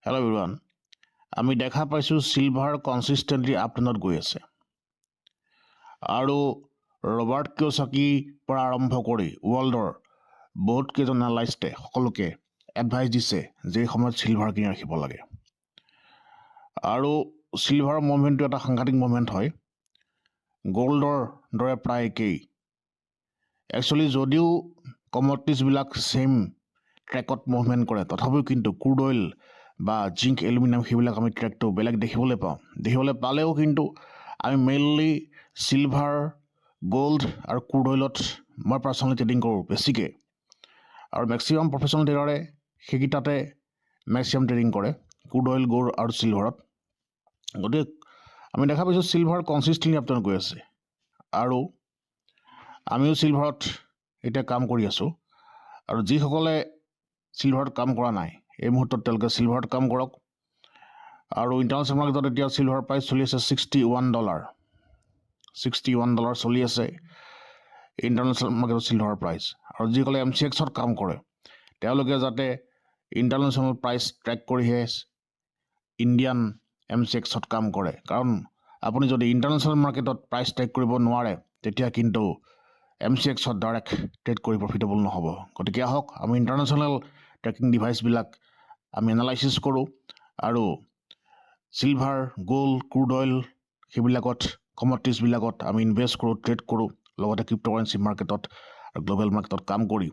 Hello' everyone, আমি দেখা পাইছোঁ চিলভাৰ কনচিষ্টেণ্টলি আপট্ৰেণ্ডত গৈ আছে আৰু ৰবাৰ্ট কিয়চাকিৰ পৰা আৰম্ভ কৰি ৱৰ্ল্ডৰ বহুতকেইজন এনালাইষ্টে সকলোকে এডভাইচ দিছে যে এই সময়ত চিলভাৰ কিনি ৰাখিব লাগে। আৰু চিলভাৰ মুভমেণ্টটো এটা সাংঘাতিক মুভমেণ্ট হয়, গ'ল্ডৰ দৰে প্ৰায় একেই। একচুৱেলি যদিও কমডিটিজবিলাক ছেইম ট্ৰেকত মুভমেণ্ট কৰে, তথাপিও কিন্তু ক্ৰুড অইল বা জিংক এলুমিনিয়াম সেইবিলাক আমি ট্ৰেকটো বেলেগ দেখিবলৈ পাওঁ। দেখিবলৈ পালেও কিন্তু আমি মেইনলি চিলভাৰ, গ'ল্ড আৰু ক্ৰুড অইলত মই পাৰ্চনেলি ট্ৰেডিং কৰোঁ বেছিকৈ, আৰু মেক্সিমাম প্ৰফেশ্যনেল ট্ৰেডাৰে সেইকেইটাতে মেক্সিমাম ট্ৰেডিং কৰে, ক্ৰুড অইল, গ'ল্ড আৰু চিলভাৰত। গতিকে আমি দেখা পাইছোঁ চিলভাৰ কনচিষ্টেণ্টলি আপট্ৰেণ্ডত গৈ আছে আৰু আমিও চিলভাৰত এতিয়া কাম কৰি আছোঁ। আৰু যিসকলে চিলভাৰত কাম কৰা নাই এই মুহূৰ্তত তেওঁলোকে চিলভাৰত কাম কৰক। আৰু ইণ্টাৰনেশ্যনেল মাৰ্কেটত এতিয়া চিলভাৰ প্ৰাইচ চলি আছে $61 চলি আছে ইণ্টাৰনেশ্যনেল মাৰ্কেটত চিলভাৰ প্ৰাইচ। আৰু যিসকলে MCXত কাম কৰে তেওঁলোকে যাতে ইণ্টাৰনেশ্যনেল প্ৰাইচ ট্ৰেক কৰিহে ইণ্ডিয়ান MCXত কাম কৰে, কাৰণ আপুনি যদি ইণ্টাৰনেশ্যনেল মাৰ্কেটত প্ৰাইচ ট্ৰেক কৰিব নোৱাৰে তেতিয়া কিন্তু MCXত ডাইৰেক্ট ট্ৰেড কৰি প্ৰফিটেবল নহ'ব। গতিকে আহক আমি ইণ্টাৰনেশ্যনেল ট্ৰেকিং ডিভাইচবিলাক আমি এনালাইচিছ কৰোঁ আৰু চিলভাৰ, গ'ল্ড, ক্ৰুড অইল সেইবিলাকত কমডিটিজবিলাকত আমি ইনভেষ্ট কৰোঁ, ট্ৰেড কৰোঁ, লগতে ক্ৰিপ্ট'কাৰেঞ্চি মাৰ্কেটত আৰু গ্ল'বেল মাৰ্কেটত কাম কৰি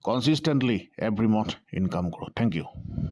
কনচিষ্টেণ্টলি এভৰি মান্থ ইনকাম কৰোঁ। Thank U.